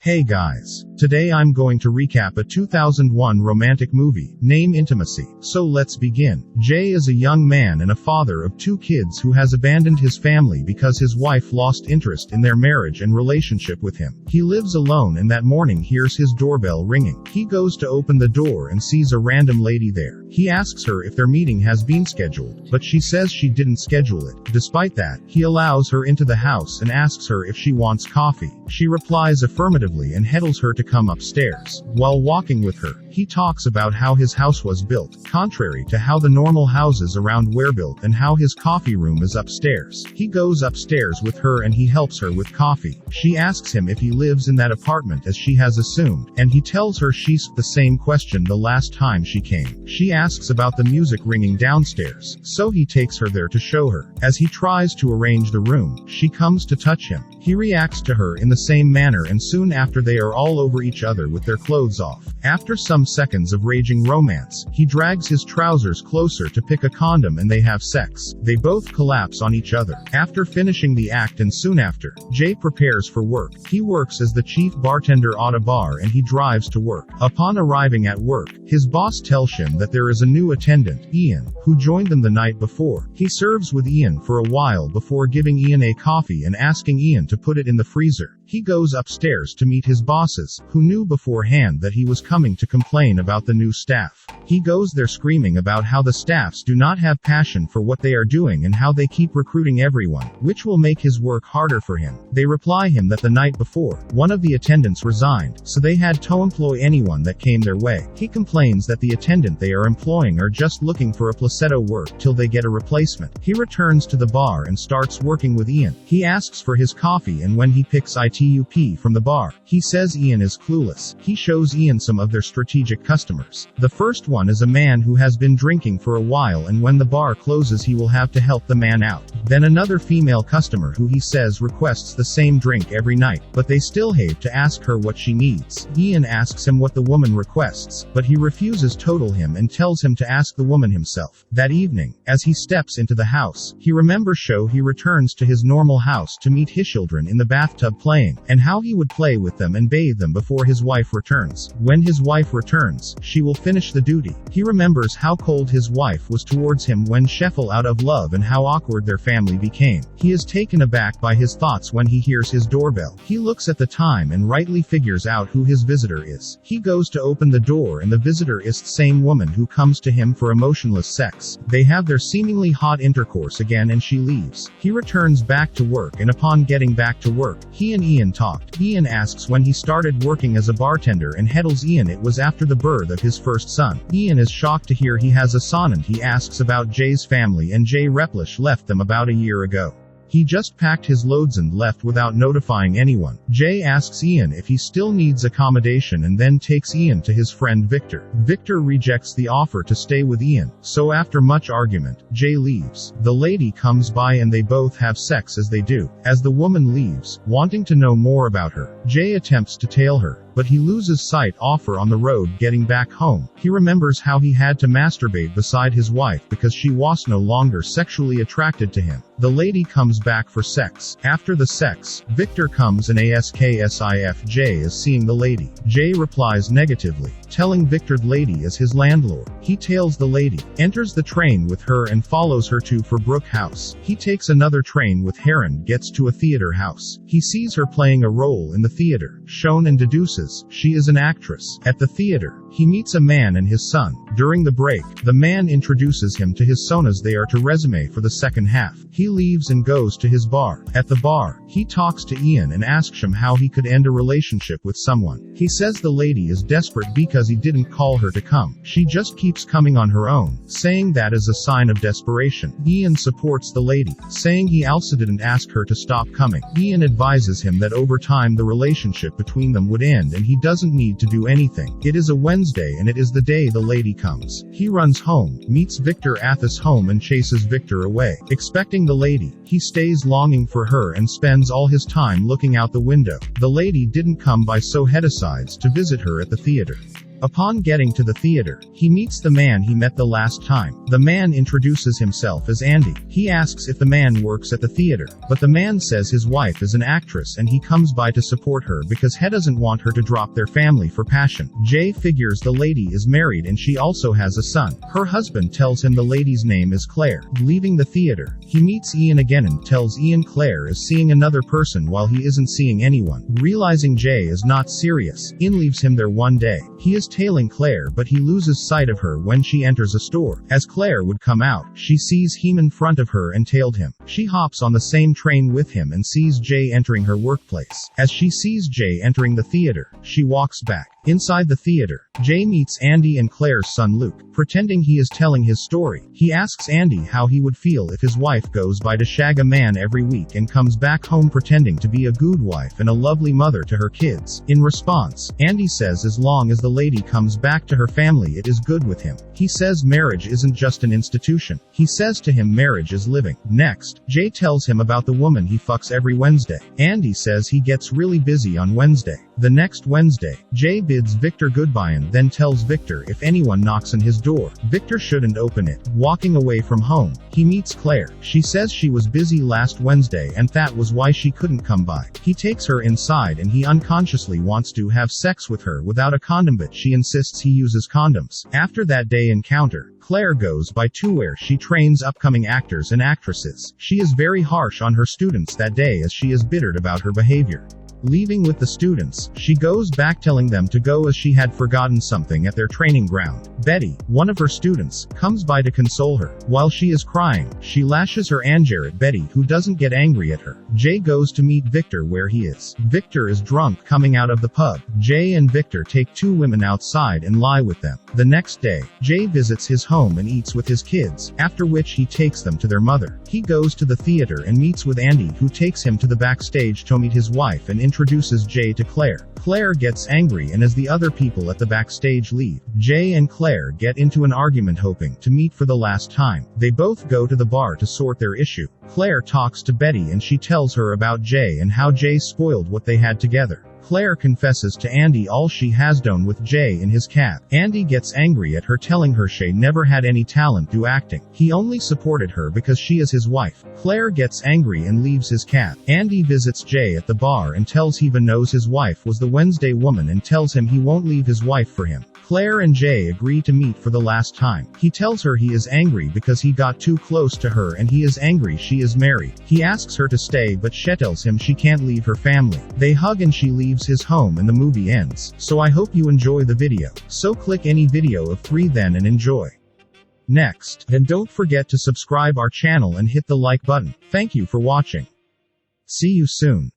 Hey guys. Today I'm going to recap a 2001 romantic movie, named Intimacy. So let's begin. Jay is a young man and a father of 2 kids who has abandoned his family because his wife lost interest in their marriage and relationship with him. He lives alone and that morning hears his doorbell ringing. He goes to open the door and sees a random lady there. He asks her if their meeting has been scheduled, but she says she didn't schedule it. Despite that, he allows her into the house and asks her if she wants coffee. She replies affirmatively and heddles her to come upstairs. While walking with her, he talks about how his house was built, contrary to how the normal houses around were built, and how his coffee room is upstairs. He goes upstairs with her and he helps her with coffee. She asks him if he lives in that apartment as she has assumed, and he tells her she's the same question the last time she came. She asks about the music ringing downstairs, so he takes her there to show her. As he tries to arrange the room, she comes to touch him. He reacts to her in the same manner and soon after they are all over each other with their clothes off. After some seconds of raging romance, he drags his trousers closer to pick a condom and they have sex. They both collapse on each other. After finishing the act and soon after, Jay prepares for work. He works as the chief bartender at a bar and he drives to work. Upon arriving at work, his boss tells him that there is a new attendant, Ian, who joined them the night before. He serves with Ian for a while before giving Ian a coffee and asking Ian to put it in the freezer. He goes upstairs to meet his bosses, who knew beforehand that he was coming to complain about the new staff. He goes there screaming about how the staffs do not have passion for what they are doing and how they keep recruiting everyone, which will make his work harder for him. They reply him that the night before, one of the attendants resigned, so they had to employ anyone that came their way. He complains that the attendant they are employing are just looking for a placebo work till they get a replacement. He returns to the bar and starts working with Ian. He asks for his coffee and when he picks it up from the bar, he says Ian is clueless. He shows Ian some of their strategic customers. The first one is a man who has been drinking for a while and when the bar closes he will have to help the man out. Then another female customer who he says requests the same drink every night, but they still have to ask her what she needs. Ian asks him what the woman requests, but he refuses total him and tells him to ask the woman himself. That evening, as he steps into the house, he remembers he returns to his normal house to meet his children in the bathtub playing, and how he would play with them and bathe them before his wife returns. When his wife returns, she will finish the duty. He remembers how cold his wife was towards him when she fell out of love and how awkward their family became. He is taken aback by his thoughts when he hears his doorbell. He looks at the time and rightly figures out who his visitor is. He goes to open the door and the visitor is the same woman who comes to him for emotionless sex. They have their seemingly hot intercourse again and she leaves. He returns back to work and upon getting back to work, he and Ian talked. Ian asks when he started working as a bartender and heddles Ian it was after the birth of his first son. Ian is shocked to hear he has a son and he asks about Jay's family and Jay Replish left them about a year ago. He just packed his loads and left without notifying anyone. Jay asks Ian if he still needs accommodation and then takes Ian to his friend Victor. Victor rejects the offer to stay with Ian, so after much argument, Jay leaves. The lady comes by and they both have sex as they do. As the woman leaves, wanting to know more about her, Jay attempts to tail her, but he loses sight of her on the road getting back home. He remembers how he had to masturbate beside his wife because she was no longer sexually attracted to him. The lady comes back for sex. After the sex, Victor comes and asks if Jay is seeing the lady. Jay replies negatively, telling Victor the lady is his landlord. He tails the lady, enters the train with her and follows her to Brook House. He takes another train with her and gets to a theater house. He sees her playing a role in the theater, shown and deduces she is an actress. At the theater, he meets a man and his son. During the break, the man introduces him to his sonas they are to resume for the second half. He leaves and goes to his bar. At the bar, he talks to Ian and asks him how he could end a relationship with someone. He says the lady is desperate because he didn't call her to come. She just keeps coming on her own, saying that is a sign of desperation. Ian supports the lady, saying he also didn't ask her to stop coming. Ian advises him that over time the relationship between them would end and he doesn't need to do anything. It is a Wednesday and it is the day the lady comes. He runs home, meets Victor at his home and chases Victor away. Expecting the lady, he stays longing for her and spends all his time looking out the window. The lady didn't come by so he decides to visit her at the theater. Upon getting to the theater, he meets the man he met the last time. The man introduces himself as Andy. He asks if the man works at the theater, but the man says his wife is an actress and he comes by to support her because he doesn't want her to drop their family for passion. Jay figures the lady is married and she also has a son. Her husband tells him the lady's name is Claire. Leaving the theater, he meets Ian again and tells Ian Claire is seeing another person while he isn't seeing anyone. Realizing Jay is not serious, Ian leaves him there one day. He is tailing Claire but he loses sight of her when she enters a store. As Claire would come out, she sees him in front of her and tailed him. She hops on the same train with him and sees Jay entering her workplace. As she sees Jay entering the theater, she walks back. Inside the theater, Jay meets Andy and Claire's son Luke. Pretending he is telling his story, he asks Andy how he would feel if his wife goes by to shag a man every week and comes back home pretending to be a good wife and a lovely mother to her kids. In response, Andy says as long as the lady comes back to her family it is good with him. He says marriage isn't just an institution. He says to him marriage is living. Next, Jay tells him about the woman he fucks every Wednesday. Andy says he gets really busy on Wednesday. The next Wednesday, Jay bids Victor goodbye and then tells Victor if anyone knocks on his door, Victor shouldn't open it. Walking away from home, he meets Claire. She says she was busy last Wednesday and that was why she couldn't come by. He takes her inside and he unconsciously wants to have sex with her without a condom but she insists he uses condoms. After that day encounter, Claire goes by to where she trains upcoming actors and actresses. She is very harsh on her students that day as she is bitter about her behavior. Leaving with the students, she goes back telling them to go as she had forgotten something at their training ground. Betty, one of her students, comes by to console her. While she is crying, she lashes her anger at Betty who doesn't get angry at her. Jay goes to meet Victor where he is. Victor is drunk coming out of the pub. Jay and Victor take two women outside and lie with them. The next day, Jay visits his home and eats with his kids, after which he takes them to their mother. He goes to the theater and meets with Andy who takes him to the backstage to meet his wife and introduces Jay to Claire. Claire gets angry and as the other people at the backstage leave, Jay and Claire get into an argument hoping to meet for the last time. They both go to the bar to sort their issue. Claire talks to Betty and she tells her about Jay and how Jay spoiled what they had together. Claire confesses to Andy all she has done with Jay in his cab. Andy gets angry at her telling her she never had any talent do acting. He only supported her because she is his wife. Claire gets angry and leaves his cab. Andy visits Jay at the bar and tells he knows his wife was the Wednesday woman and tells him he won't leave his wife for him. Claire and Jay agree to meet for the last time. He tells her he is angry because he got too close to her and he is angry she is married. He asks her to stay but she tells him she can't leave her family. They hug and she leaves his home and the movie ends. So I hope you enjoy the video. So click any video of 3 then and enjoy. Next, and don't forget to subscribe our channel and hit the like button. Thank you for watching. See you soon.